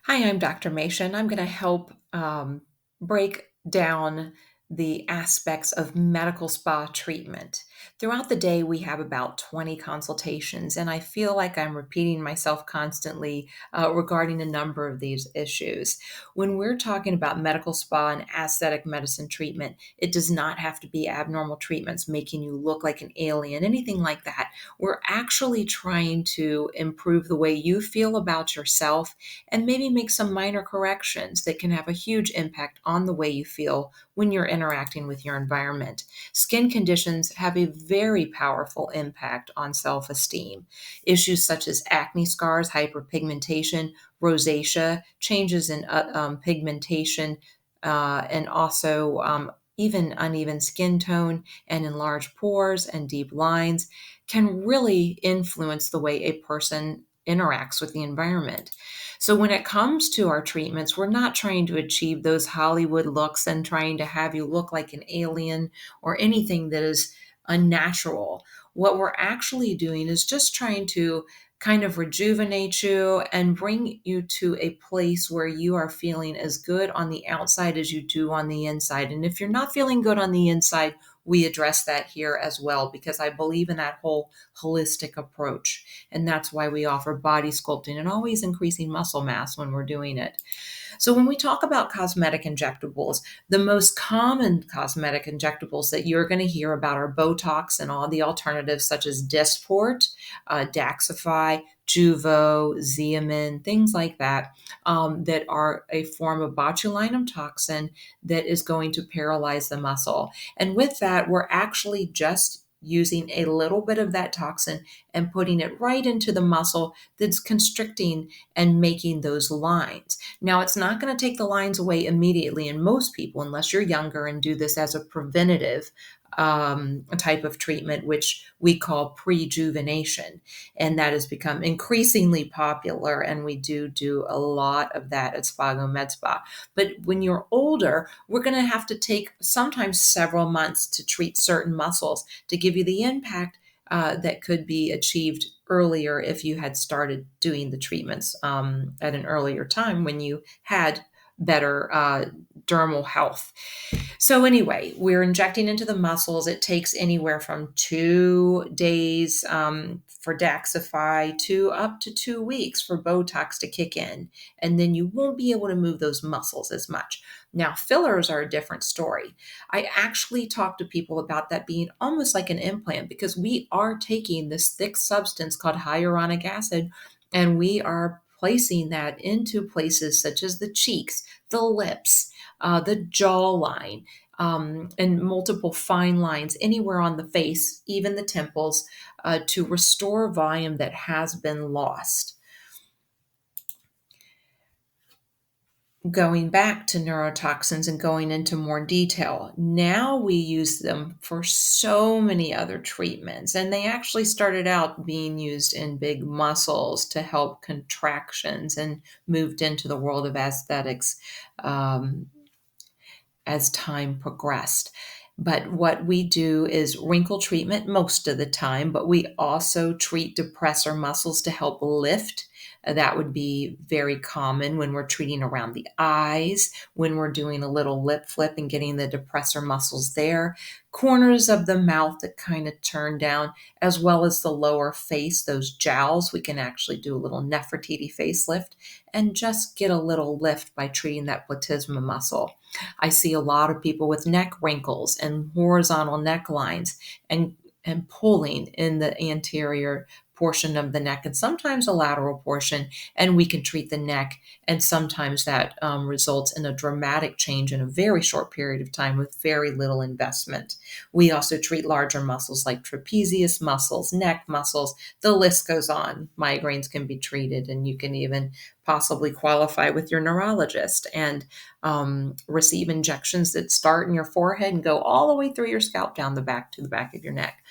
Hi, I'm Dr. Mation. I'm going to help break down the aspects of medical spa treatment. Throughout the day, we have about 20 consultations, and I feel like I'm repeating myself constantly regarding a number of these issues. When we're talking about medical spa and aesthetic medicine treatment, it does not have to be abnormal treatments making you look like an alien, anything like that. We're actually trying to improve the way you feel about yourself and maybe make some minor corrections that can have a huge impact on the way you feel when you're interacting with your environment. Skin conditions have a very powerful impact on self esteem. Issues such as acne scars, hyperpigmentation, rosacea, changes in pigmentation, and also even uneven skin tone and enlarged pores and deep lines can really influence the way a person interacts with the environment. So when it comes to our treatments, we're not trying to achieve those Hollywood looks and trying to have you look like an alien or anything that is unnatural. What we're actually doing is just trying to kind of rejuvenate you and bring you to a place where you are feeling as good on the outside as you do on the inside. And if you're not feeling good on the inside, we address that here as well because I believe in that whole holistic approach. And that's why we offer body sculpting and always increasing muscle mass when we're doing it. So, when we talk about cosmetic injectables, the most common cosmetic injectables that you're going to hear about are Botox and all the alternatives such as Dysport, Daxxify, Juvo, Xeomin, things like that, that are a form of botulinum toxin that is going to paralyze the muscle. And with that, we're actually just using a little bit of that toxin and putting it right into the muscle that's constricting and making those lines. Now, it's not going to take the lines away immediately in most people, unless you're younger and do this as a preventative type of treatment, which we call prejuvenation. And that has become increasingly popular. And we do a lot of that at SpaGo MedSpa. But when you're older, we're going to have to take sometimes several months to treat certain muscles to give you the impact that could be achieved earlier if you had started doing the treatments at an earlier time when you had better dermal health. So, anyway, we're injecting into the muscles. It takes anywhere from 2 days for Daxxify to up to 2 weeks for Botox to kick in. And then you won't be able to move those muscles as much. Now, fillers are a different story. I actually talk to people about that being almost like an implant because we are taking this thick substance called hyaluronic acid and we are placing that into places such as the cheeks, the lips, the jawline, and multiple fine lines anywhere on the face, even the temples, to restore volume that has been lost. Going back to neurotoxins and going into more detail, now we use them for so many other treatments. And they actually started out being used in big muscles to help contractions and moved into the world of aesthetics um, as time progressed. But what we do is wrinkle treatment most of the time, but we also treat depressor muscles to help lift. That would be very common when we're treating around the eyes, when we're doing a little lip flip and getting the depressor muscles there, corners of the mouth that kind of turn down, as well as the lower face, those jowls. We can actually do a little Nefertiti facelift and just get a little lift by treating that platysma muscle. I see a lot of people with neck wrinkles and horizontal necklines and pulling in the anterior portion of the neck and sometimes a lateral portion, and we can treat the neck. And sometimes that results in a dramatic change in a very short period of time with very little investment. We also treat larger muscles like trapezius muscles, neck muscles. The list goes on. Migraines can be treated, and you can even possibly qualify with your neurologist and receive injections that start in your forehead and go all the way through your scalp down the back to the back of your neck.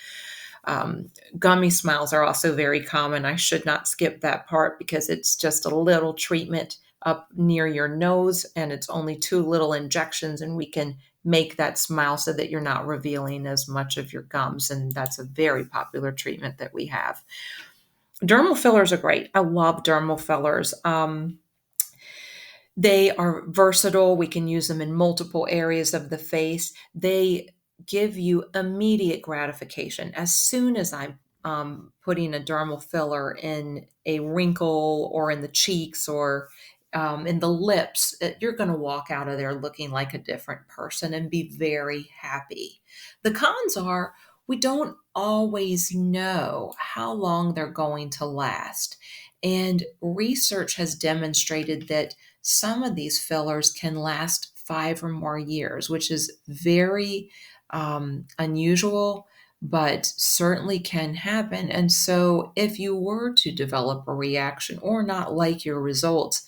Gummy smiles are also very common. I should not skip that part because it's just a little treatment up near your nose and it's only 2 little injections, and we can make that smile so that you're not revealing as much of your gums. And that's a very popular treatment that we have. Dermal fillers are great. I love dermal fillers. They are versatile. We can use them in multiple areas of the face. They give you immediate gratification. As soon as I'm putting a dermal filler in a wrinkle or in the cheeks or in the lips, you're going to walk out of there looking like a different person and be very happy. The cons are we don't always know how long they're going to last. And research has demonstrated that some of these fillers can last 5 or more years, which is very unusual, but certainly can happen. And so, if you were to develop a reaction or not like your results,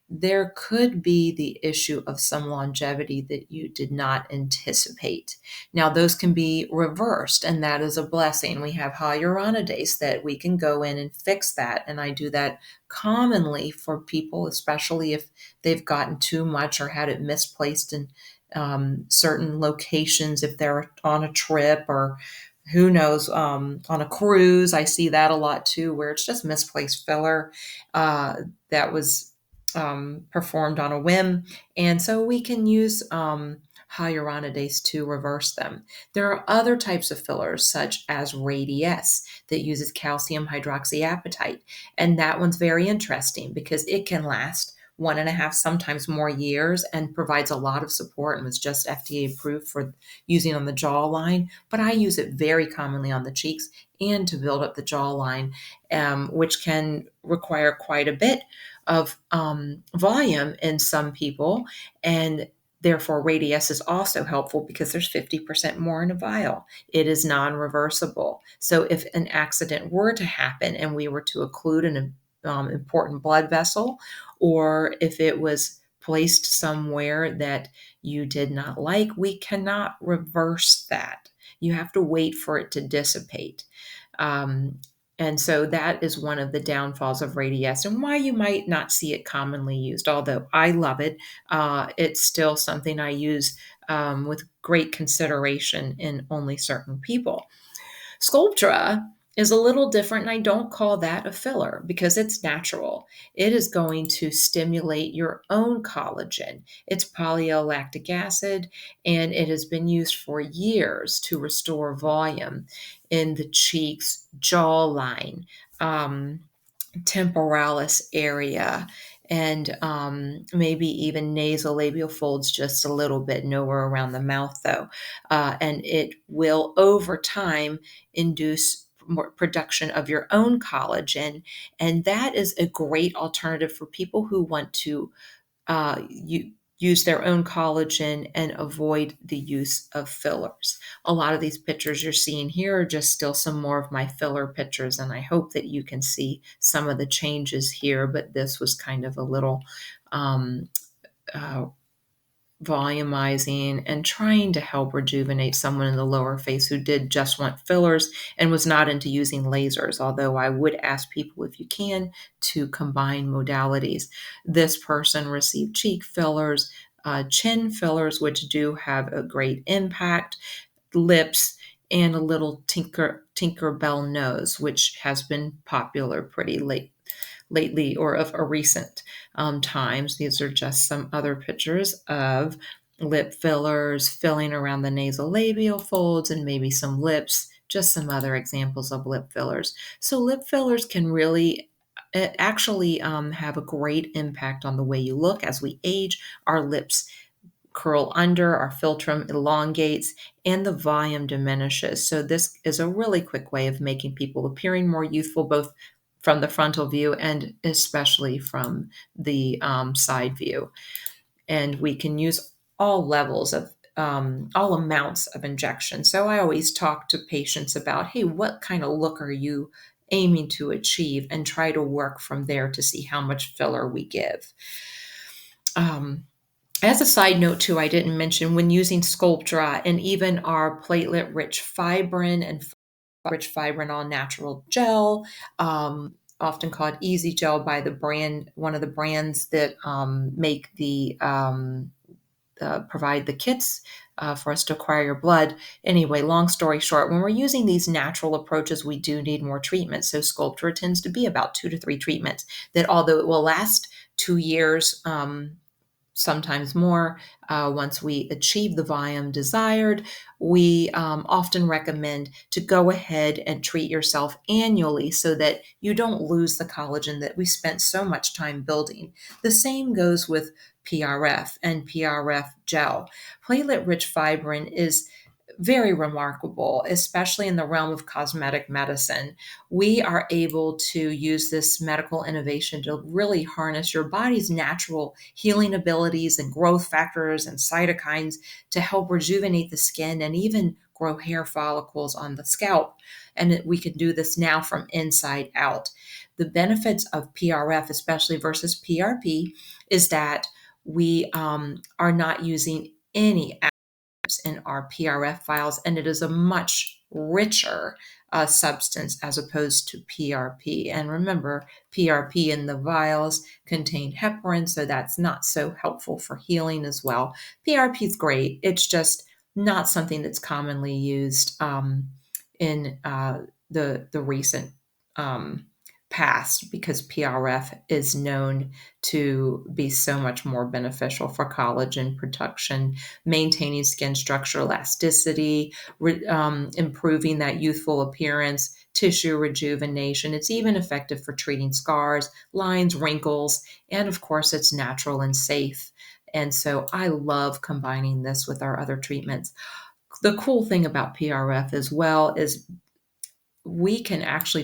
there could be the issue of some longevity that you did not anticipate. Now, those can be reversed, and that is a blessing. We have hyaluronidase that we can go in and fix that. And I do that commonly for people, especially if they've gotten too much or had it misplaced in certain locations, if they're on a trip or who knows, on a cruise. I see that a lot too, where it's just misplaced filler that was performed on a whim. And so we can use hyaluronidase to reverse them. There are other types of fillers, such as Radiesse, that uses calcium hydroxyapatite. And that one's very interesting because it can last 1.5, sometimes more years, and provides a lot of support and was just FDA approved for using on the jawline. But I use it very commonly on the cheeks and to build up the jawline, which can require quite a bit of volume in some people. And therefore, Radiesse is also helpful because there's 50% more in a vial. It is non-reversible. So if an accident were to happen and we were to occlude an important blood vessel, or if it was placed somewhere that you did not like, we cannot reverse that. You have to wait for it to dissipate. Um, and so that is one of the downfalls of Radiesse and why you might not see it commonly used. Although I love it, it's still something I use with great consideration in only certain people. Sculptra is a little different, and I don't call that a filler because it's natural. It is going to stimulate your own collagen. It's polylactic acid, and it has been used for years to restore volume in the cheeks, jawline, um, temporalis area, and maybe even nasolabial folds just a little bit, nowhere around the mouth though. And it will over time induce more production of your own collagen. And that is a great alternative for people who want to use their own collagen and avoid the use of fillers. A lot of these pictures you're seeing here are just still some more of my filler pictures, and I hope that you can see some of the changes here, but this was kind of a little um, uh, volumizing and trying to help rejuvenate someone in the lower face who did just want fillers and was not into using lasers. Although I would ask people, if you can, to combine modalities. This person received cheek fillers, chin fillers, which do have a great impact, lips, and a little Tinkerbell nose, which has been popular pretty lately, or of a recent times. These are just some other pictures of lip fillers, filling around the nasolabial folds, and maybe some lips, just some other examples of lip fillers. So lip fillers can really actually have a great impact on the way you look. As we age, our lips curl under, our philtrum elongates, and the volume diminishes. So this is a really quick way of making people appearing more youthful, both from the frontal view and especially from the side view. And we can use all levels of all amounts of injection. So I always talk to patients about, hey, what kind of look are you aiming to achieve, and try to work from there to see how much filler we give. As a side note, too, I didn't mention when using Sculptra and even our platelet-rich fibrin and rich fibrin all natural gel, often called Easy Gel by the brand, one of the brands that make the provide the kits for us to acquire your blood. Anyway, long story short, when we're using these natural approaches, we do need more treatment. So Sculptra tends to be about 2 to 3 treatments that, although it will last 2 years, sometimes more. Once we achieve the volume desired, we often recommend to go ahead and treat yourself annually so that you don't lose the collagen that we spent so much time building. The same goes with PRF and PRF gel. Platelet rich fibrin is very remarkable, especially in the realm of cosmetic medicine. We are able to use this medical innovation to really harness your body's natural healing abilities and growth factors and cytokines to help rejuvenate the skin and even grow hair follicles on the scalp. And we can do this now from inside out. The benefits of PRF, especially versus PRP, is that we are not using any in our PRF files, and it is a much richer substance as opposed to PRP. And remember, PRP in the vials contain heparin, so that's not so helpful for healing as well. PRP is great, it's just not something that's commonly used in the recent um, past, because PRF is known to be so much more beneficial for collagen production, maintaining skin structure elasticity, improving that youthful appearance, tissue rejuvenation. It's even effective for treating scars, lines, wrinkles, and of course, it's natural and safe. And so I love combining this with our other treatments. The cool thing about PRF as well is we can actually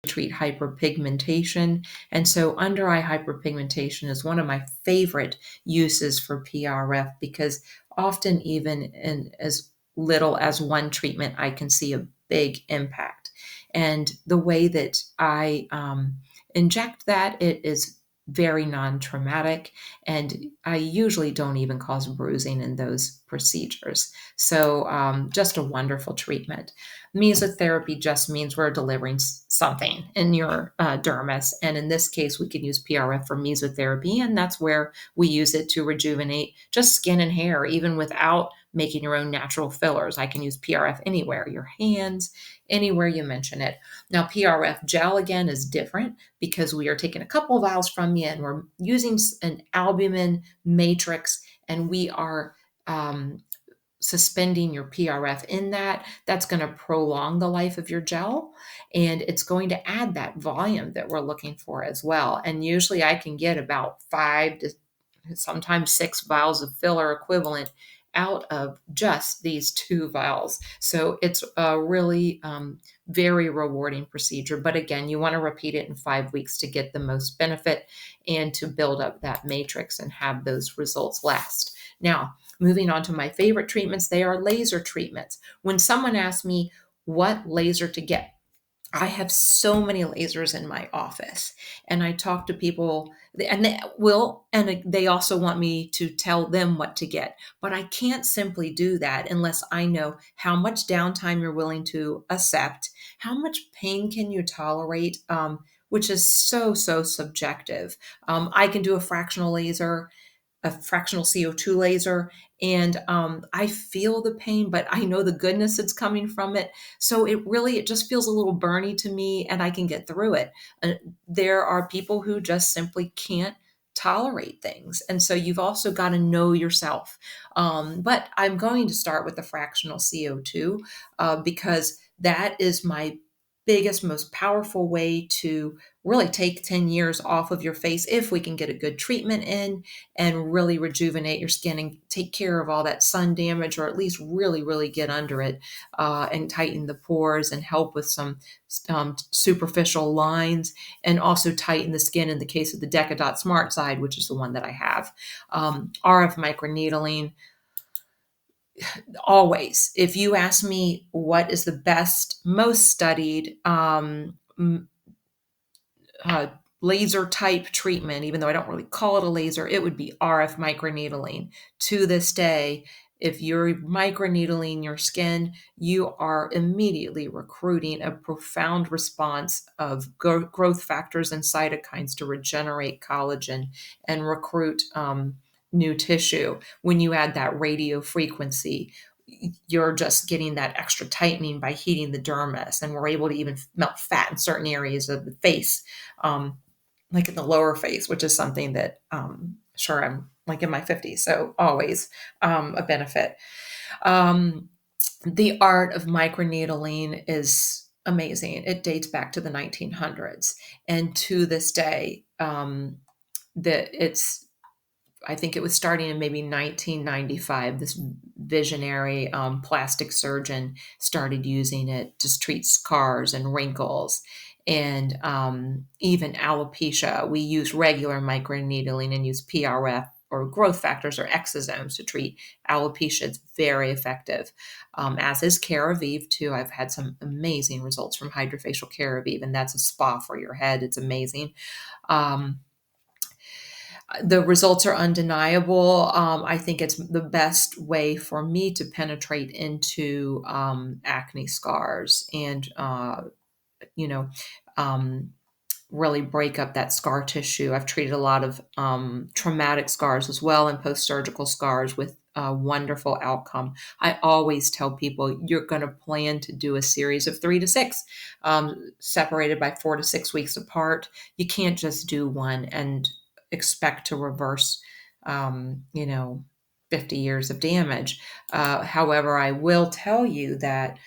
treat hyperpigmentation. And so under eye hyperpigmentation is one of my favorite uses for PRF, because often even in as little as one treatment, I can see a big impact. And the way that I inject that, it is very non-traumatic, and I usually don't even cause bruising in those procedures. So just a wonderful treatment. Mesotherapy just means we're delivering something in your dermis. And in this case, we can use PRF for mesotherapy. And that's where we use it to rejuvenate just skin and hair, even without making your own natural fillers. I can use PRF anywhere, your hands, anywhere you mention it. Now, PRF gel again is different because we are taking a couple vials from you and we're using an albumin matrix, and we are suspending your PRF in that. That's going to prolong the life of your gel, and it's going to add that volume that we're looking for as well. And usually I can get about 5 to sometimes 6 vials of filler equivalent out of just these 2 vials. So it's a really very rewarding procedure. But again, you want to repeat it in 5 weeks to get the most benefit and to build up that matrix and have those results last. Now, moving on to my favorite treatments, they are laser treatments. When someone asks me what laser to get, I have so many lasers in my office, and I talk to people, and they also want me to tell them what to get. But I can't simply do that unless I know how much downtime you're willing to accept, how much pain can you tolerate, which is so subjective. I can do a fractional laser, a fractional CO2 laser, and I feel the pain, but I know the goodness that's coming from it. So it just feels a little burny to me, and I can get through it. There are people who just simply can't tolerate things, and so you've also got to know yourself. But I'm going to start with the fractional CO2 because that is my biggest, most powerful way to really take 10 years off of your face if we can get a good treatment in and really rejuvenate your skin and take care of all that sun damage, or at least really get under it and tighten the pores and help with some superficial lines, and also tighten the skin in the case of the Decadot Smart Side, which is the one that I have. RF microneedling, always. If you ask me what is the best, most studied uh, laser type treatment, even though I don't really call it a laser, it would be RF microneedling. To this day, if you're microneedling your skin, you are immediately recruiting a profound response of growth factors and cytokines to regenerate collagen and recruit new tissue. When you add that radio frequency, you're just getting that extra tightening by heating the dermis, and we're able to even melt fat in certain areas of the face. Um, like in the lower face, which is something that sure I'm like in my 50s, so always a benefit. Um, the art of microneedling is amazing. It dates back to the 1900s, and to this day, that it's I think it was starting in maybe 1995. This visionary plastic surgeon started using it to treat scars and wrinkles and even alopecia. We use regular microneedling and use PRF or growth factors or exosomes to treat alopecia. It's very effective, as is Keravive too. I've had some amazing results from hydrofacial Keravive, and that's a spa for your head. It's amazing. Um, the results are undeniable. I think it's the best way for me to penetrate into acne scars and, you know, um, really break up that scar tissue. I've treated a lot of traumatic scars as well and post surgical scars with a wonderful outcome. I always tell people you're going to plan to do a series of 3 to 6, separated by 4 to 6 weeks apart. You can't just do one and expect to reverse, you know, 50 years of damage. However, I will tell you that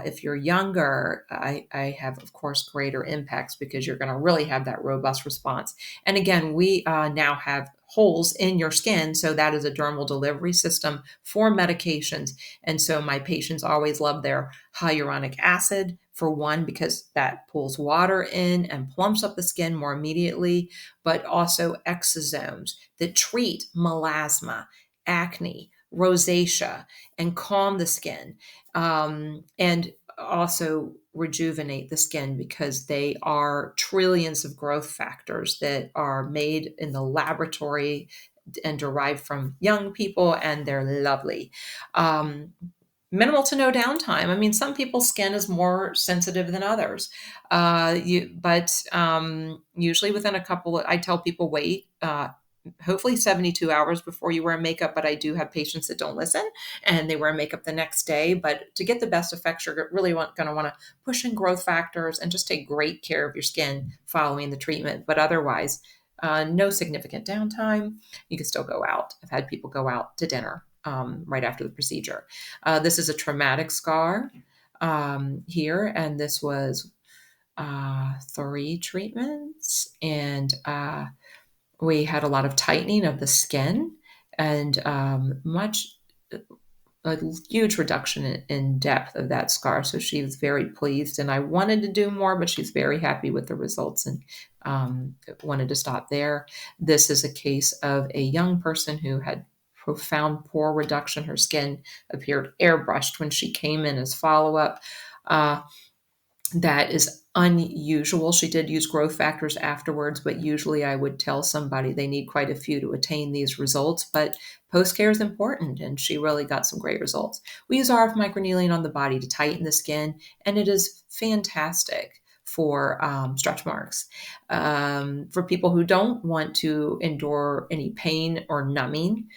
if you're younger, I have, of course, greater impacts because you're going to really have that robust response. And again, we now have holes in your skin. So that is a dermal delivery system for medications. And so my patients always love their hyaluronic acid, for one, because that pulls water in and plumps up the skin more immediately, but also exosomes that treat melasma, acne, rosacea, and calm the skin, and also rejuvenate the skin because they are trillions of growth factors that are made in the laboratory and derived from young people, and they're lovely. Um, Minimal to no downtime. I mean, some people's skin is more sensitive than others. But usually within a couple of, I tell people wait, hopefully 72 hours before you wear makeup. But I do have patients that don't listen and they wear makeup the next day. But to get the best effects, you're really going to want to push in growth factors and just take great care of your skin following the treatment. But otherwise, no significant downtime. You can still go out. I've had people go out to dinner right after the procedure. This is a traumatic scar here, and this was 3 treatments, and we had a lot of tightening of the skin and a huge reduction in depth of that scar. So she was very pleased, and I wanted to do more, but she's very happy with the results and wanted to stop there. This is a case of a young person who had profound pore reduction. Her skin appeared airbrushed when she came in as follow up. That is unusual. She did use growth factors afterwards, but usually I would tell somebody they need quite a few to attain these results. But post care is important, and she really got some great results. We use RF microneedling on the body to tighten the skin, and it is fantastic for stretch marks. For people who don't want to endure any pain or numbing,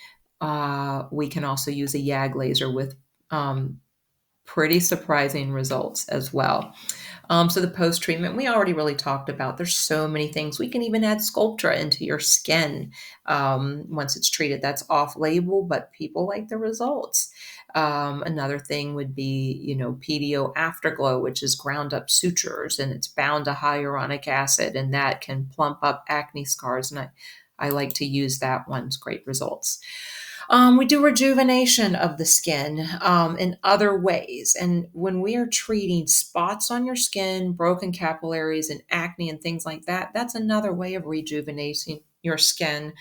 we can also use a YAG laser with pretty surprising results as well. So the post treatment, we already really talked about. There's so many things. We can even add Sculptra into your skin once it's treated. That's off label, but people like the results. Another thing would be, PDO Afterglow, which is ground up sutures and it's bound to hyaluronic acid, and that can plump up acne scars. And I like to use that one. It's great results. We do rejuvenation of the skin in other ways. And when we are treating spots on your skin, broken capillaries, and acne and things like that, that's another way of rejuvenating your skin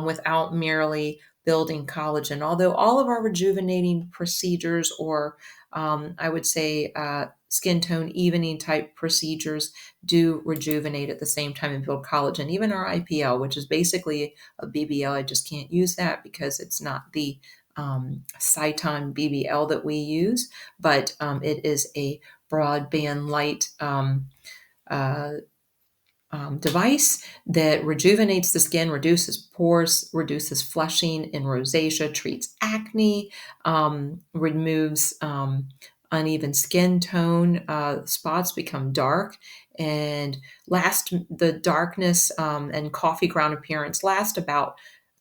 without merely building collagen. Although all of our rejuvenating procedures, or I would say skin tone evening type procedures, do rejuvenate at the same time and build collagen. Even our IPL, which is basically a BBL, I just can't use that because it's not the Cyton BBL that we use, but it is a broadband light uh, device that rejuvenates the skin, reduces pores, reduces flushing and rosacea, treats acne, removes uneven skin tone. Spots become dark and the darkness and coffee ground appearance last about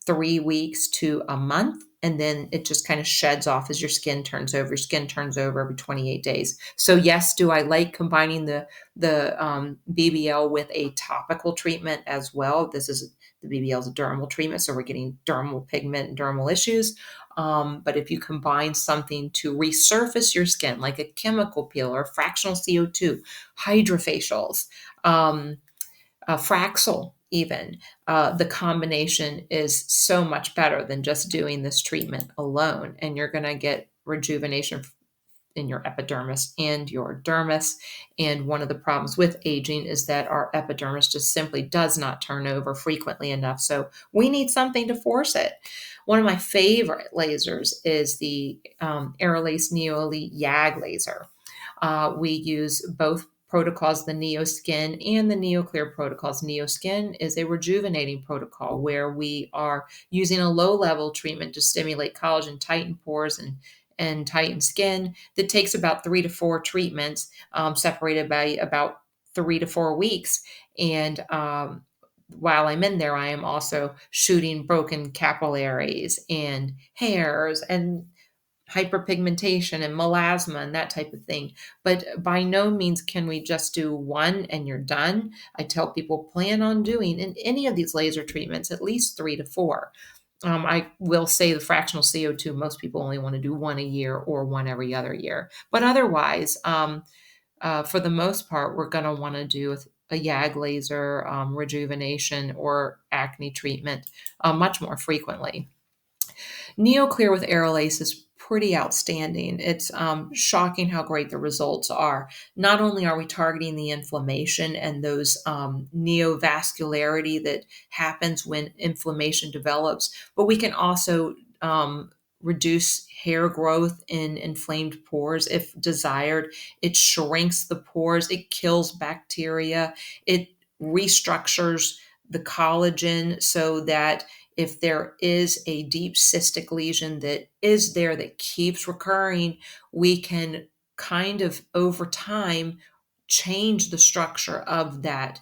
3 weeks to a month. And then it just kind of sheds off as your skin turns over. Your skin turns over every 28 days. So yes, do I like combining the BBL with a topical treatment as well? The BBL is a dermal treatment, so we're getting dermal pigment and dermal issues. But if you combine something to resurface your skin, like a chemical peel or fractional CO2, hydrofacials, Fraxel, even, the combination is so much better than just doing this treatment alone. And you're going to get rejuvenation in your epidermis and your dermis. And one of the problems with aging is that our epidermis just simply does not turn over frequently enough. So we need something to force it. One of my favorite lasers is the Aerolase Neo Elite YAG laser. We use both protocols, the NeoSkin and the NeoClear protocols. NeoSkin is a rejuvenating protocol where we are using a low-level treatment to stimulate collagen, tighten pores, and tighten skin. That takes about 3 to 4 treatments, separated by about 3 to 4 weeks. And while I'm in there, I am also shooting broken capillaries and hairs and hyperpigmentation and melasma and that type of thing. But by no means can we just do one and you're done. I tell people plan on doing in any of these laser treatments at least 3 to 4. I will say the fractional CO2, most people only want to do one a year or one every other year. But otherwise, for the most part, we're going to want to do a YAG laser, rejuvenation, or acne treatment much more frequently. NeoClear with Aerolase is pretty outstanding. It's shocking how great the results are. Not only are we targeting the inflammation and those neovascularity that happens when inflammation develops, but we can also reduce hair growth in inflamed pores if desired. It shrinks the pores, it kills bacteria, it restructures the collagen so that if there is a deep cystic lesion that is there that keeps recurring, we can kind of over time change the structure of that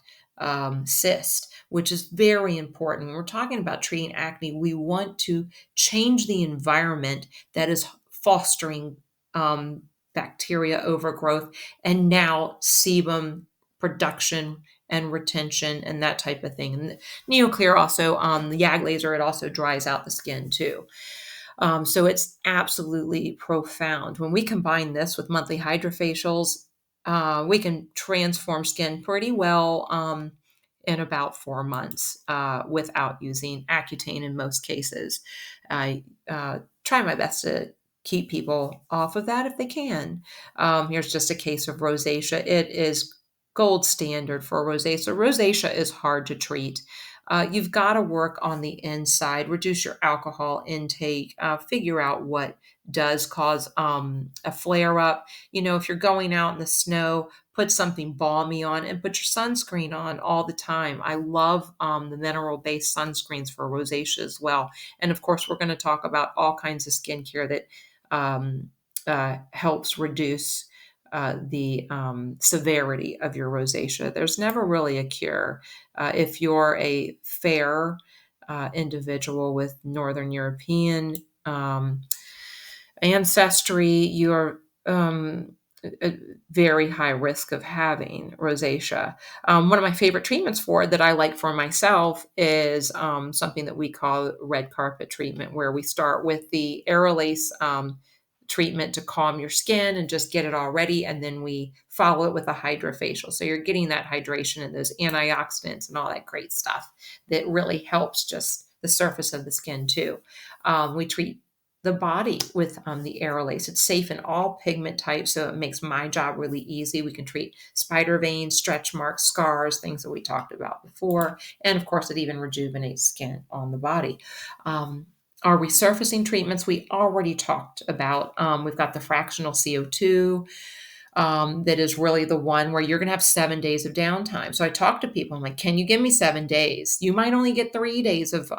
cyst, which is very important. When we're talking about treating acne, we want to change the environment that is fostering bacteria overgrowth and now sebum production and retention and that type of thing. And NeoClear also, the YAG laser, it also dries out the skin too. So it's absolutely profound. When we combine this with monthly hydrofacials, we can transform skin pretty well in about 4 months without using Accutane in most cases. I try my best to keep people off of that if they can. Here's just a case of rosacea. It is gold standard for rosacea. Rosacea is hard to treat. You've got to work on the inside, reduce your alcohol intake, figure out what does cause a flare up. You know, if you're going out in the snow, put something balmy on and put your sunscreen on all the time. I love the mineral based sunscreens for rosacea as well. And of course, we're going to talk about all kinds of skincare that helps reduce the severity of your rosacea. There's never really a cure. If you're a fair individual with Northern European ancestry, you're a very high risk of having rosacea. One of my favorite treatments for it that I like for myself is something that we call red carpet treatment, where we start with the Aerolase treatment to calm your skin and just get it all ready. And then we follow it with a hydrofacial. So you're getting that hydration and those antioxidants and all that great stuff that really helps just the surface of the skin too. We treat the body with the Aerolase. It's safe in all pigment types, so it makes my job really easy. We can treat spider veins, stretch marks, scars, things that we talked about before. And of course, it even rejuvenates skin on the body. Our resurfacing treatments, we already talked about. We've got the fractional CO2 that is really the one where you're going to have 7 days of downtime. So I talk to people, I'm like, can you give me 7 days? You might only get 3 days of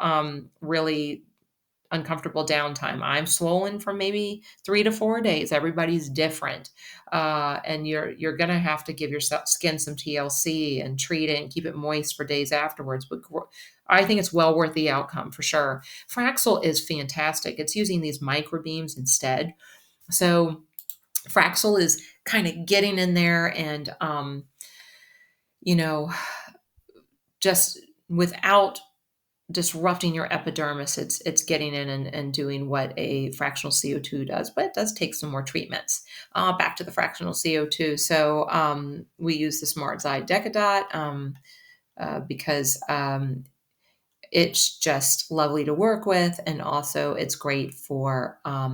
really uncomfortable downtime. I'm swollen for maybe 3 to 4 days. Everybody's different, and you're gonna have to give your skin some TLC and treat it and keep it moist for days afterwards. But I think it's well worth the outcome for sure. Fraxel is fantastic. It's using these microbeams instead. So Fraxel is kind of getting in there and you know, just without disrupting your epidermis, it's getting in and doing what a fractional CO2 does, but it does take some more treatments. Back to the fractional CO2. So we use the Smart Eye Decadot because it's just lovely to work with, and also it's great for uh,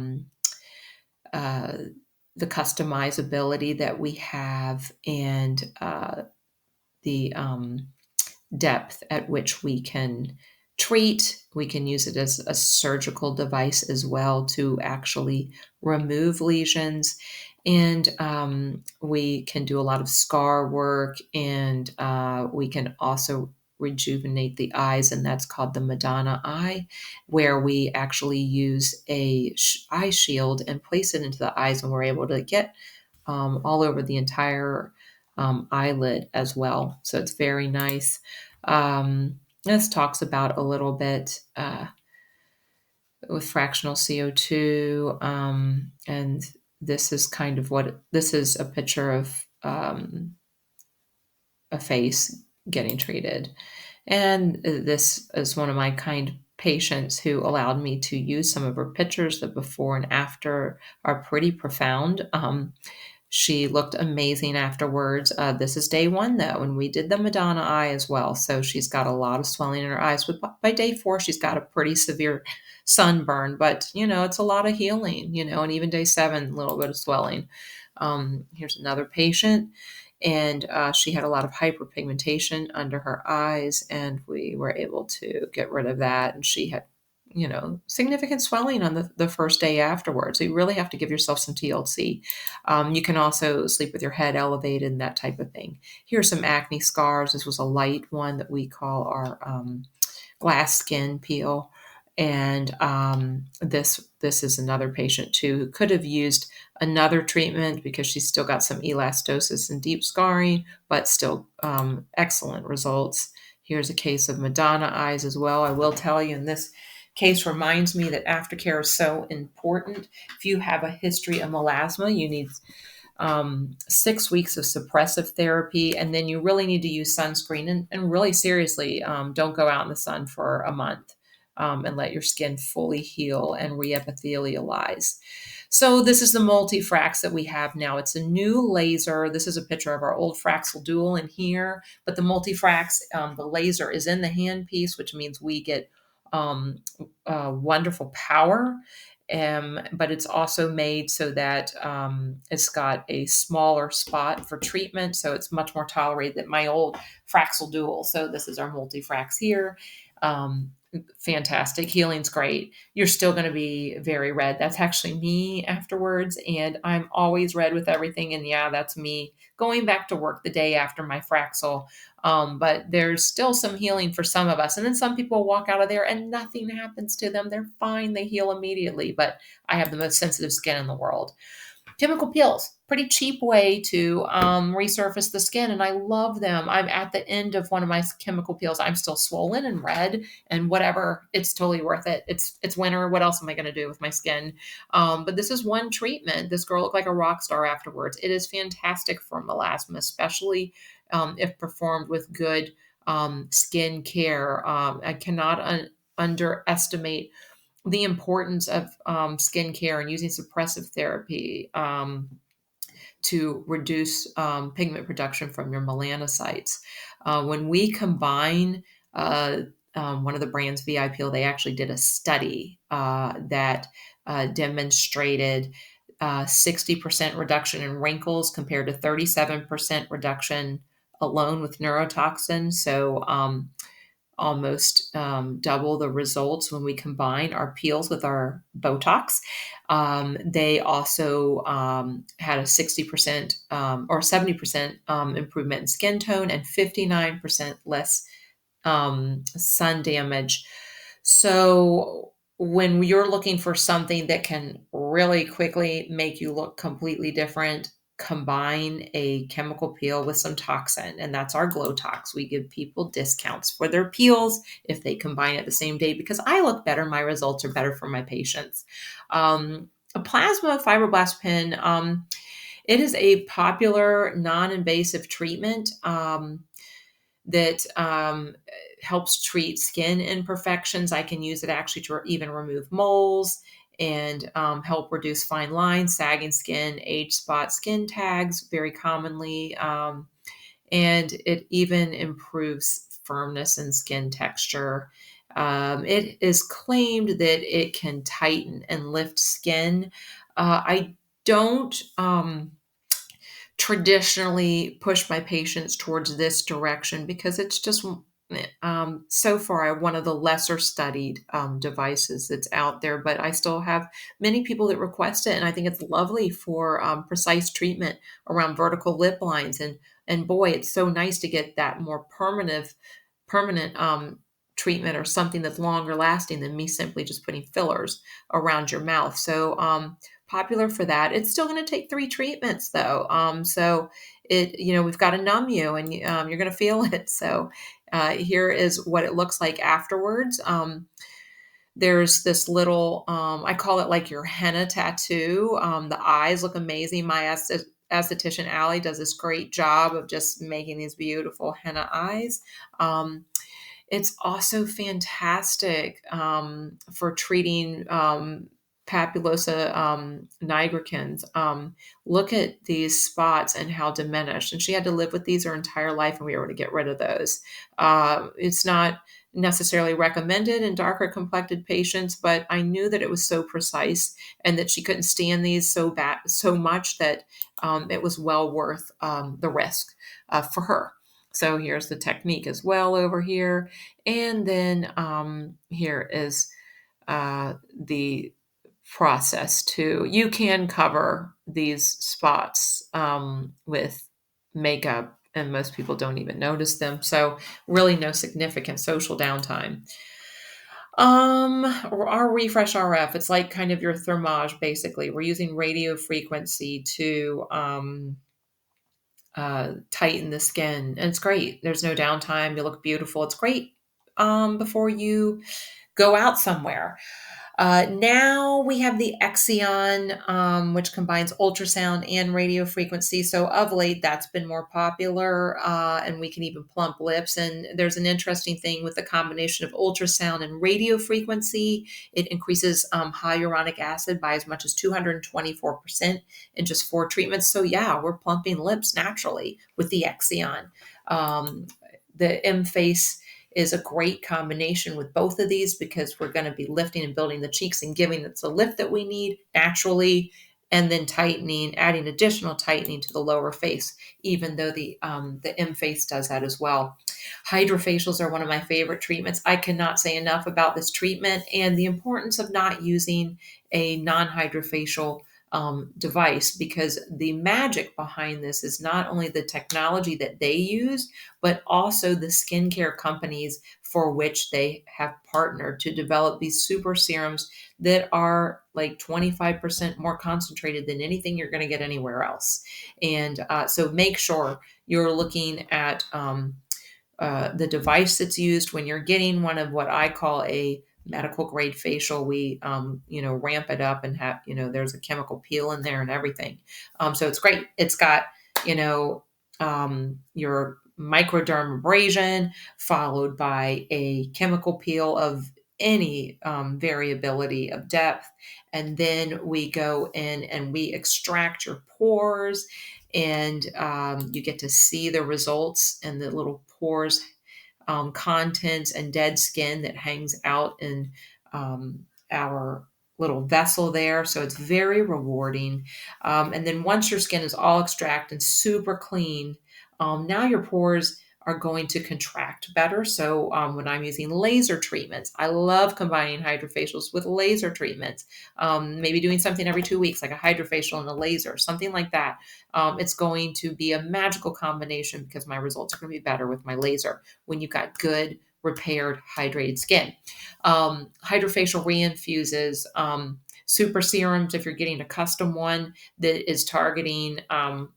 the customizability that we have and the depth at which we can treat. We can use it as a surgical device as well to actually remove lesions. And we can do a lot of scar work, and we can also rejuvenate the eyes, and that's called the Madonna eye, where we actually use a eye shield and place it into the eyes, and we're able to get all over the entire eyelid as well. So it's very nice. This talks about a little bit with fractional CO2, and this is kind of what this is, a picture of a face getting treated. And this is one of my kind patients who allowed me to use some of her pictures. The before and after are pretty profound. She looked amazing afterwards. This is day 1 though, and we did the Madonna eye as well. So she's got a lot of swelling in her eyes. But by day 4, she's got a pretty severe sunburn. But it's a lot of healing. And even day 7, a little bit of swelling. Here's another patient, and she had a lot of hyperpigmentation under her eyes, and we were able to get rid of that. And she had significant swelling on the first day afterwards. So you really have to give yourself some TLC. You can also sleep with your head elevated and that type of thing. Here's some acne scars. This was a light one that we call our glass skin peel. And this is another patient too who could have used another treatment because she's still got some elastosis and deep scarring, but still excellent results. Here's a case of Madonna eyes as well. I will tell you, in this case reminds me that aftercare is so important. If you have a history of melasma, you need 6 weeks of suppressive therapy, and then you really need to use sunscreen. And really seriously, don't go out in the sun for a month and let your skin fully heal and reepithelialize. So this is the multi-frax that we have now. It's a new laser. This is a picture of our old Fraxel Dual in here, but the multi-frax, the laser is in the handpiece, which means we get wonderful power, but it's also made so that it's got a smaller spot for treatment, so it's much more tolerated than my old Fraxel Dual. So this is our multi-frax here. Fantastic. Healing's great. You're still going to be very red. That's actually me afterwards, and I'm always red with everything. And yeah, that's me going back to work the day after my Fraxel. But there's still some healing for some of us. And then some people walk out of there and nothing happens to them. They're fine. They heal immediately. But I have the most sensitive skin in the world. Chemical peels, pretty cheap way to resurface the skin, and I love them. I'm at the end of one of my chemical peels. I'm still swollen and red and whatever. It's totally worth it. It's winter. What else am I going to do with my skin? But this is one treatment. This girl looked like a rock star afterwards. It is fantastic for melasma, especially if performed with good skin care. I cannot underestimate the importance of skincare and using suppressive therapy to reduce pigment production from your melanocytes. When we combine one of the brands VI Peel, they actually did a study that demonstrated 60% reduction in wrinkles compared to 37% reduction alone with neurotoxin. So almost double the results when we combine our peels with our Botox. They also had a 60% or 70% improvement in skin tone and 59% less sun damage. So when you're looking for something that can really quickly make you look completely different, combine a chemical peel with some toxin, and that's our Glow Tox. We give people discounts for their peels if they combine it the same day because I look better, my results are better for my patients. A plasma fibroblast pen, it is a popular non-invasive treatment. That helps treat skin imperfections. I can use it actually to even remove moles and help reduce fine lines, sagging skin, age spot, skin tags, very commonly. And it even improves firmness and skin texture. It is claimed that it can tighten and lift skin. I don't. Traditionally push my patients towards this direction because it's just so far one of the lesser studied devices that's out there. But I still have many people that request it, and I think it's lovely for precise treatment around vertical lip lines. And boy, it's so nice to get that more permanent treatment or something that's longer lasting than me simply just putting fillers around your mouth. So popular for that. It's still going to take 3 treatments though. So we've got to numb you and you're going to feel it. So here is what it looks like afterwards. There's this little, I call it like your henna tattoo. The eyes look amazing. My esthetician Allie does this great job of just making these beautiful henna eyes. It's also fantastic for treating papulosa nigricans. Look at these spots and how diminished. And she had to live with these her entire life, and we were able to get rid of those. It's not necessarily recommended in darker complected patients, but I knew that it was so precise and that she couldn't stand these so much that it was well worth the risk for her. So here's the technique as well over here. And then here is the process too. You can cover these spots with makeup, and most people don't even notice them. So really no significant social downtime. Our refresh RF, it's like kind of your thermage basically. We're using radio frequency to tighten the skin. And it's great. There's no downtime. You look beautiful. It's great before you go out somewhere. Now we have the Exion, which combines ultrasound and radio frequency. So of late, that's been more popular, and we can even plump lips. And there's an interesting thing with the combination of ultrasound and radio frequency. It increases hyaluronic acid by as much as 224% in just 4 treatments. So yeah, we're plumping lips naturally with the Exion. The M-Face is a great combination with both of these because we're going to be lifting and building the cheeks and giving it the lift that we need naturally, and then tightening, adding additional tightening to the lower face, even though the M-Face does that as well. Hydrofacials are one of my favorite treatments. I cannot say enough about this treatment and the importance of not using a non-hydrofacial device, because the magic behind this is not only the technology that they use, but also the skincare companies for which they have partnered to develop these super serums that are like 25% more concentrated than anything you're going to get anywhere else. And so make sure you're looking at the device that's used when you're getting one of what I call a medical grade facial. We ramp it up and have, there's a chemical peel in there and everything. So it's great. It's got, your microdermabrasion followed by a chemical peel of any variability of depth. And then we go in and we extract your pores, and you get to see the results and the little pores, contents and dead skin that hangs out in our little vessel there. So it's very rewarding. And then once your skin is all extracted and super clean, now your pores are going to contract better. So when I'm using laser treatments, I love combining hydrofacials with laser treatments. Maybe doing something every 2 weeks, like a hydrofacial and a laser, something like that. It's going to be a magical combination because my results are going to be better with my laser when you've got good repaired, hydrated skin. Hydrofacial reinfuses super serums if you're getting a custom one that is targeting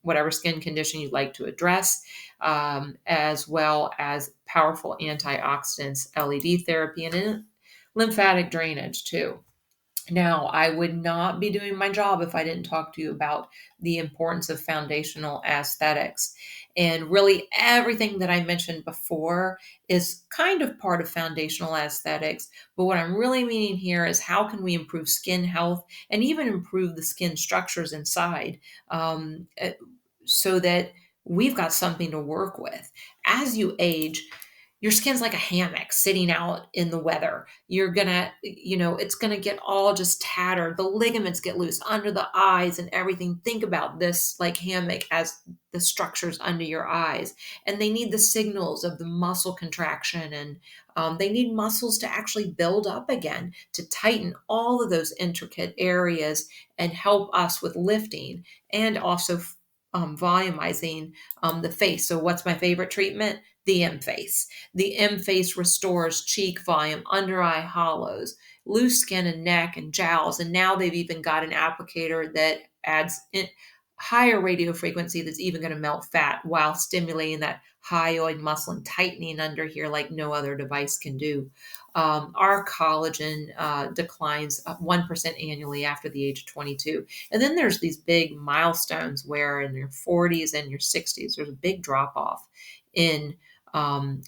whatever skin condition you'd like to address, as well as powerful antioxidants, LED therapy, and lymphatic drainage too. Now, I would not be doing my job if I didn't talk to you about the importance of foundational aesthetics. And really, everything that I mentioned before is kind of part of foundational aesthetics. But what I'm really meaning here is how can we improve skin health and even improve the skin structures inside, um, eh, so that we've got something to work with. As you age, your skin's like a hammock sitting out in the weather. You're gonna, it's gonna get all just tattered. The ligaments get loose under the eyes and everything. Think about this like hammock as the structures under your eyes. And they need the signals of the muscle contraction, and they need muscles to actually build up again to tighten all of those intricate areas and help us with lifting and also volumizing the face. So, what's my favorite treatment? The M face. The M face restores cheek volume, under eye hollows, loose skin and neck and jowls. And now they've even got an applicator that adds higher radio frequency that's even going to melt fat while stimulating that hyoid muscle and tightening under here like no other device can do. Our collagen declines 1% annually after the age of 22. And then there's these big milestones where in your 40s and your 60s, there's a big drop off in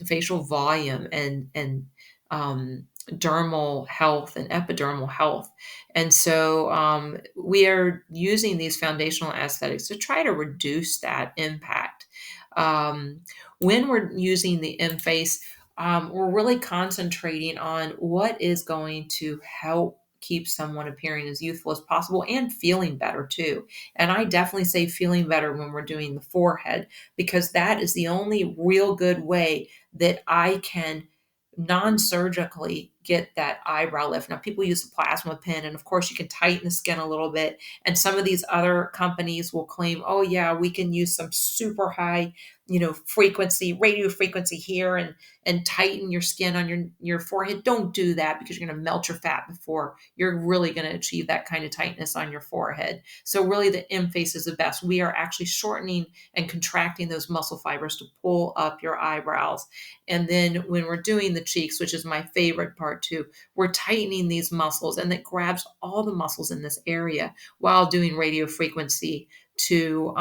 facial volume and dermal health and epidermal health. And so we are using these foundational aesthetics to try to reduce that impact. When we're using the M face, we're really concentrating on what is going to help keep someone appearing as youthful as possible and feeling better too. And I definitely say feeling better when we're doing the forehead, because that is the only real good way that I can non-surgically get that eyebrow lift. Now, people use the plasma pen, and of course, you can tighten the skin a little bit. And some of these other companies will claim, "Oh, yeah, we can use some super high, frequency, radio frequency here, and tighten your skin on your forehead." Don't do that, because you're going to melt your fat before you're really going to achieve that kind of tightness on your forehead. So, really, the M face is the best. We are actually shortening and contracting those muscle fibers to pull up your eyebrows. And then when we're doing the cheeks, which is my favorite part too, we're tightening these muscles, and that grabs all the muscles in this area while doing radio frequency to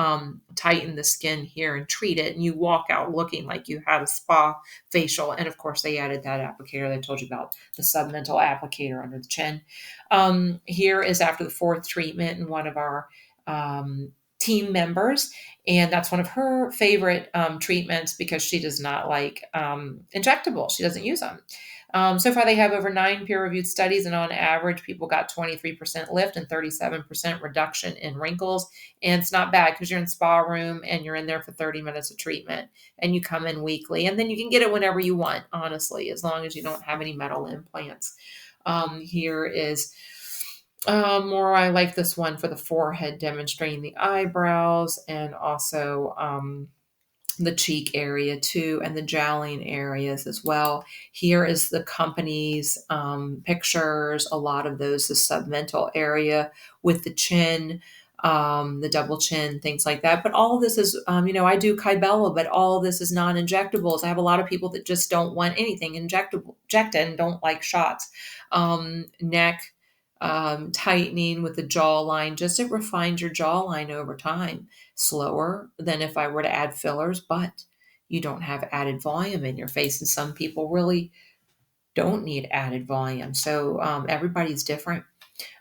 tighten the skin here and treat it. And you walk out looking like you had a spa facial. And of course, they added that applicator that I told you about, the submental applicator under the chin. Here is after the fourth treatment, and one of our team members, and that's one of her favorite treatments because she does not like injectables. She doesn't use them. So far, they have over 9 peer-reviewed studies, and on average, people got 23% lift and 37% reduction in wrinkles. And it's not bad because you're in spa room and you're in there for 30 minutes of treatment, and you come in weekly, and then you can get it whenever you want, honestly, as long as you don't have any metal implants. Here is more. I like this one for the forehead, demonstrating the eyebrows and also the cheek area too, and the jowling areas as well. Here is the company's pictures. A lot of those, the submental area with the chin, the double chin, things like that. But all of this is, I do Kybella, but all of this is non-injectables. I have a lot of people that just don't want anything injected and don't like shots. Neck tightening with the jawline, just it refines your jawline over time. Slower than if I were to add fillers, but you don't have added volume in your face. And some people really don't need added volume. So everybody's different.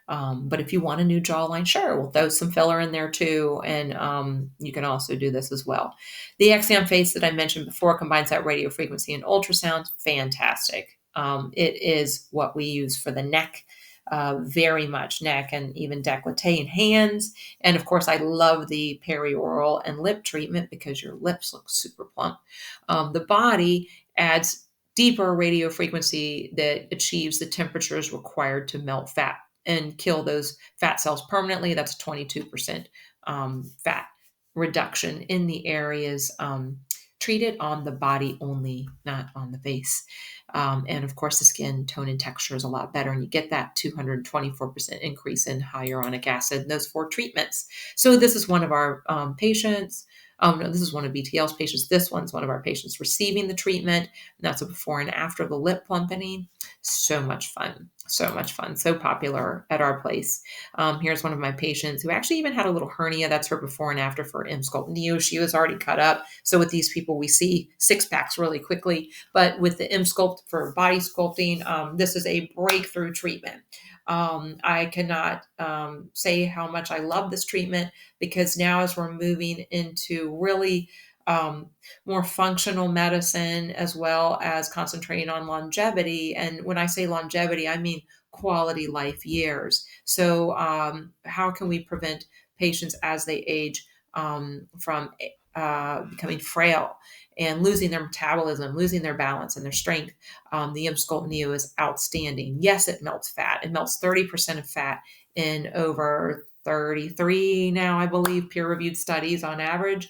But if you want a new jawline, sure, we'll throw some filler in there too. And you can also do this as well. The exam face that I mentioned before combines that radio frequency and ultrasound. Fantastic. It is what we use for the neck. Very much neck and even décolleté and hands. And of course, I love the perioral and lip treatment because your lips look super plump. The body adds deeper radio frequency that achieves the temperatures required to melt fat and kill those fat cells permanently. That's 22% fat reduction in the areas treat it on the body only, not on the face. And of course, the skin tone and texture is a lot better, and you get that 224% increase in hyaluronic acid in those 4 treatments. So this is one of our patients. No, this is one of BTL's patients. This one's one of our patients receiving the treatment. And that's a before and after the lip plumpening. So much fun. So much fun. So popular at our place. Here's one of my patients who actually even had a little hernia. That's her before and after for Sculpt Neo. She was already cut up. So with these people, we see 6-packs really quickly. But with the Sculpt for body sculpting, this is a breakthrough treatment. I cannot say how much I love this treatment, because now as we're moving into really more functional medicine, as well as concentrating on longevity. And when I say longevity, I mean quality life years. So how can we prevent patients as they age from becoming frail and losing their metabolism, losing their balance and their strength? The Sculpt Neo is outstanding. Yes, it melts fat. It melts 30% of fat in over 33 now, I believe, peer-reviewed studies on average.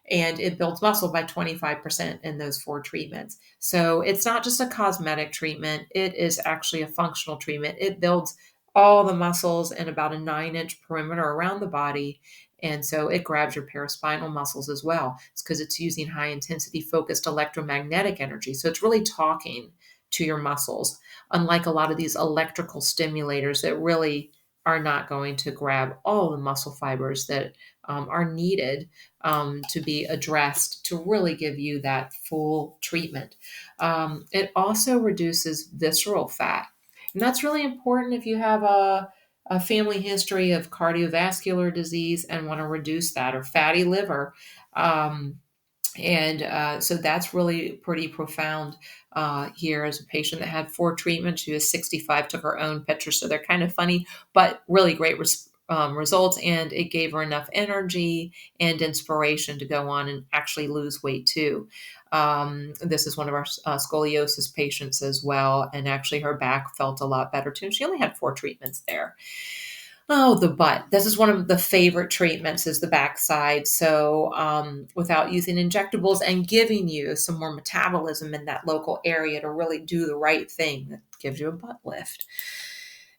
And it builds muscle by 25% in those 4 treatments. So it's not just a cosmetic treatment. It is actually a functional treatment. It builds all the muscles in about a 9-inch perimeter around the body. And so it grabs your paraspinal muscles as well. It's because it's using high intensity focused electromagnetic energy. So it's really talking to your muscles, unlike a lot of these electrical stimulators that really are not going to grab all the muscle fibers that are needed to be addressed to really give you that full treatment. It also reduces visceral fat. And that's really important if you have a family history of cardiovascular disease and want to reduce that, or fatty liver. So that's really pretty profound. Here is a patient that had 4 treatments. She was 65, took her own pictures, so they're kind of funny, but really great results. And it gave her enough energy and inspiration to go on and actually lose weight too. This is one of our scoliosis patients as well. And actually her back felt a lot better too. She only had 4 treatments there. Oh, the butt. This is one of the favorite treatments, is the backside. So without using injectables and giving you some more metabolism in that local area to really do the right thing, that gives you a butt lift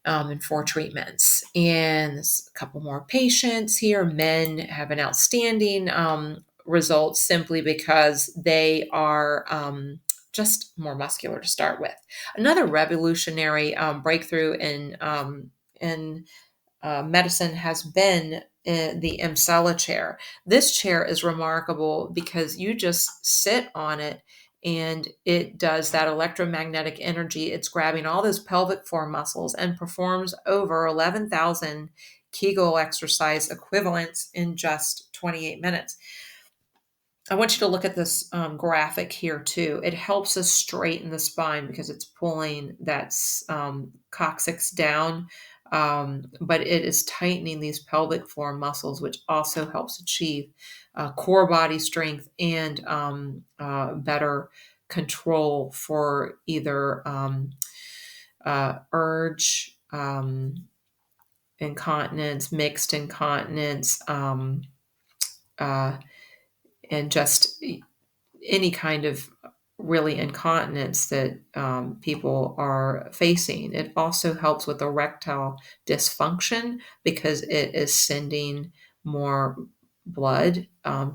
in 4 treatments. And there's a couple more patients here. Men have an outstanding result simply because they are just more muscular to start with. Another revolutionary breakthrough in medicine has been the Emsella chair. This chair is remarkable because you just sit on it and it does that electromagnetic energy. It's grabbing all those pelvic floor muscles and performs over 11,000 Kegel exercise equivalents in just 28 minutes. I want you to look at this graphic here too. It helps us straighten the spine because it's pulling that coccyx down, but it is tightening these pelvic floor muscles, which also helps achieve core body strength and better control for either urge, incontinence, mixed incontinence, and just any kind of really incontinence that people are facing. It also helps with erectile dysfunction because it is sending more blood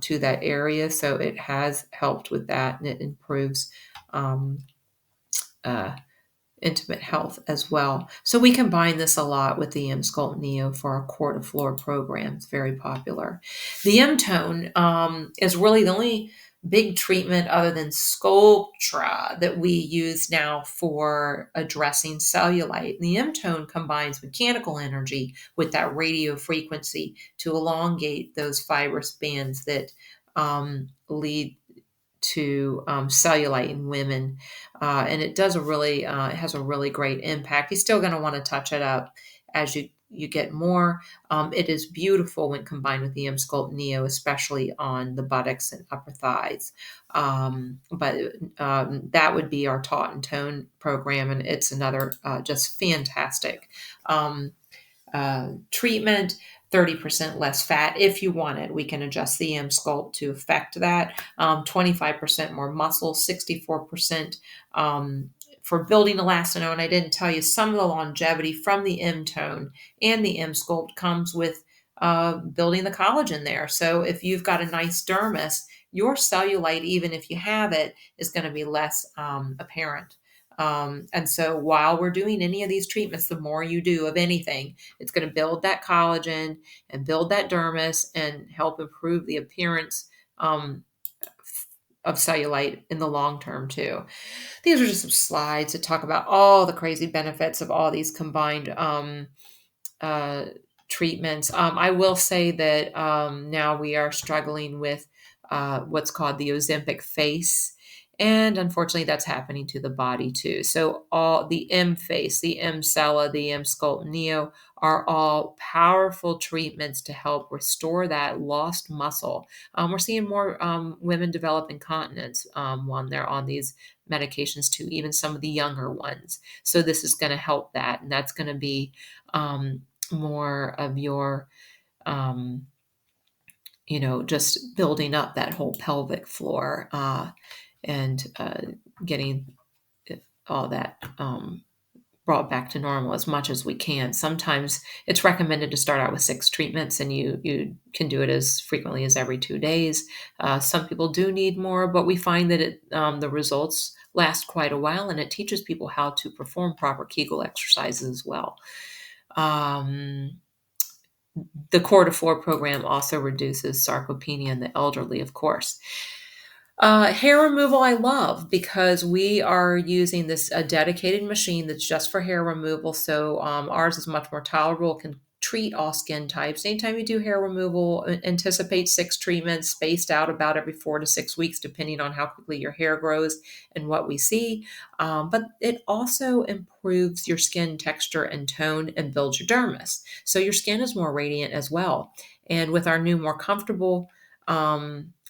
to that area. So it has helped with that, and it improves um, uh, intimate health as well. So we combine this a lot with the Sculpt Neo for our core to floor program. It's very popular. The M-Tone is really the only big treatment other than Sculptra that we use now for addressing cellulite. And the M-Tone combines mechanical energy with that radio frequency to elongate those fibrous bands that lead to cellulite in women, and it does it has a really great impact. You're still going to want to touch it up as you get more. It is beautiful when combined with the Sculpt Neo, especially on the buttocks and upper thighs. But that would be our Taut and Tone program, and it's another just fantastic treatment. 30% less fat if you want it. We can adjust the M sculpt to affect that. 25% more muscle, 64% for building elastinode. And I didn't tell you some of the longevity from the M tone and the M sculpt comes with building the collagen there. So if you've got a nice dermis, your cellulite, even if you have it, is going to be less apparent. And so while we're doing any of these treatments, the more you do of anything, it's going to build that collagen and build that dermis and help improve the appearance of cellulite in the long term too. These are just some slides to talk about all the crazy benefits of all these combined uh, treatments. I will say that now we are struggling with what's called the Ozempic face. And unfortunately, that's happening to the body too. So, all the M face, the M Cella, the M Sculpt Neo are all powerful treatments to help restore that lost muscle. We're seeing more women develop incontinence when they're on these medications too, even some of the younger ones. So, this is going to help that. And that's going to be more of your, um, just building up that whole pelvic floor and getting all that brought back to normal as much as we can. Sometimes it's recommended to start out with 6 treatments, and you can do it as frequently as every 2 days. Some people do need more, but we find that the results last quite a while, and it teaches people how to perform proper Kegel exercises as well. The Core to 4 program also reduces sarcopenia in the elderly, of course. Hair removal I love because we are using this a dedicated machine that's just for hair removal. So ours is much more tolerable, can treat all skin types. Anytime you do hair removal, anticipate 6 treatments spaced out about every 4 to 6 weeks, depending on how quickly your hair grows and what we see. But it also improves your skin texture and tone and builds your dermis. So your skin is more radiant as well. And with our new, more comfortable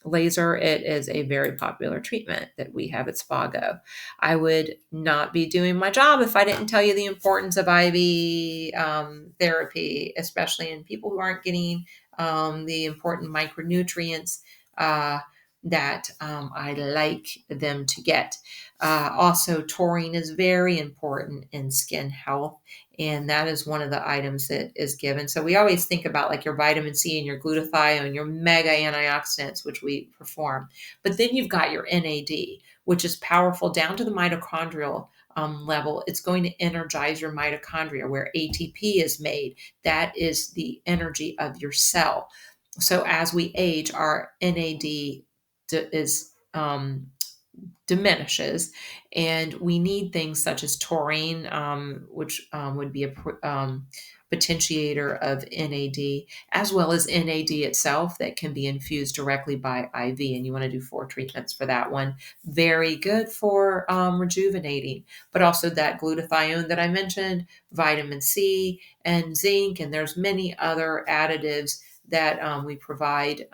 laser, it is a very popular treatment that we have at SpaGo. I would not be doing my job if I didn't tell you the importance of IV therapy, especially in people who aren't getting the important micronutrients that I like them to get. Also, taurine is very important in skin health, and that is one of the items that is given. So we always think about like your vitamin C and your glutathione, your mega antioxidants, which we perform. But then you've got your NAD, which is powerful down to the mitochondrial level. It's going to energize your mitochondria where ATP is made. That is the energy of your cell. So as we age, our NAD is diminishes, and we need things such as taurine, which would be a potentiator of NAD, as well as NAD itself that can be infused directly by IV. And you want to do 4 treatments for that one. Very good for rejuvenating, but also that glutathione that I mentioned, vitamin C and zinc, and there's many other additives that we provide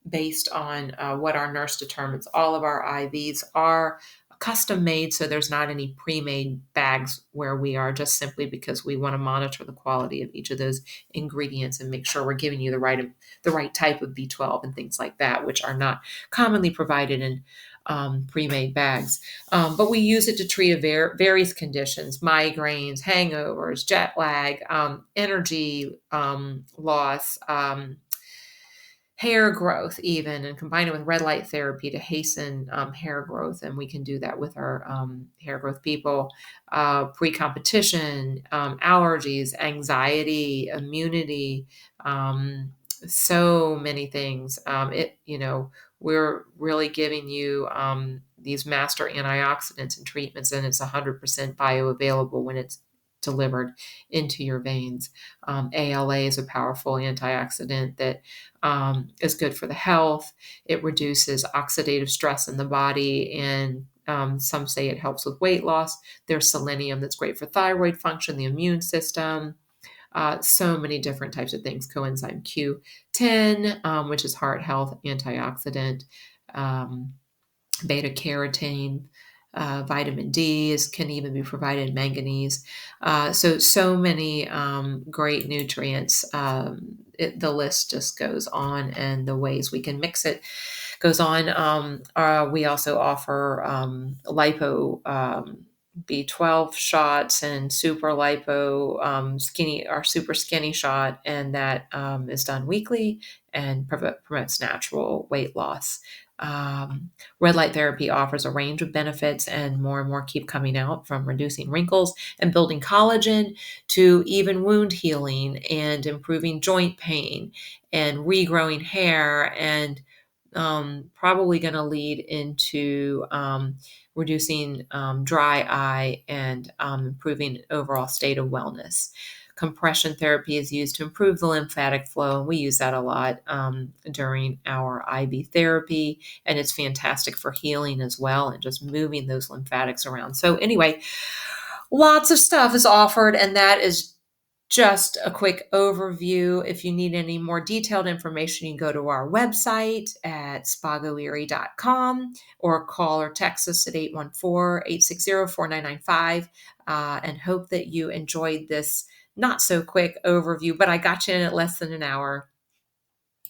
based on what our nurse determines. All of our IVs are custom made, so there's not any pre-made bags where we are, just simply because we want to monitor the quality of each of those ingredients and make sure we're giving you the right type of B12 and things like that, which are not commonly provided in pre-made bags. But we use it to treat various conditions: migraines, hangovers, jet lag, energy loss, hair growth even, and combine it with red light therapy to hasten hair growth. And we can do that with our hair growth people. Pre-competition, allergies, anxiety, immunity, so many things. We're really giving you these master antioxidants and treatments, and it's 100% bioavailable when it's delivered into your veins. ALA is a powerful antioxidant that is good for the health. It reduces oxidative stress in the body, and some say it helps with weight loss. There's selenium that's great for thyroid function, the immune system. So many different types of things. Coenzyme Q10, which is heart health antioxidant. Beta carotene, Vitamin D can even be provided, manganese. So many great nutrients. The list just goes on, and the ways we can mix it goes on. We also offer lipo B12 shots and super lipo skinny or super skinny shot, and that is done weekly and promotes natural weight loss. Red light therapy offers a range of benefits, and more keep coming out, from reducing wrinkles and building collagen to even wound healing and improving joint pain and regrowing hair, and probably going to lead into reducing dry eye and improving overall state of wellness. Compression therapy is used to improve the lymphatic flow, and we use that a lot during our IV therapy, and it's fantastic for healing as well and just moving those lymphatics around. So anyway, lots of stuff is offered, and that is just a quick overview. If you need any more detailed information, you can go to our website at spagoerie.com or call or text us at 814-860-4995, and hope that you enjoyed this not so quick overview, but I got you in at less than an hour.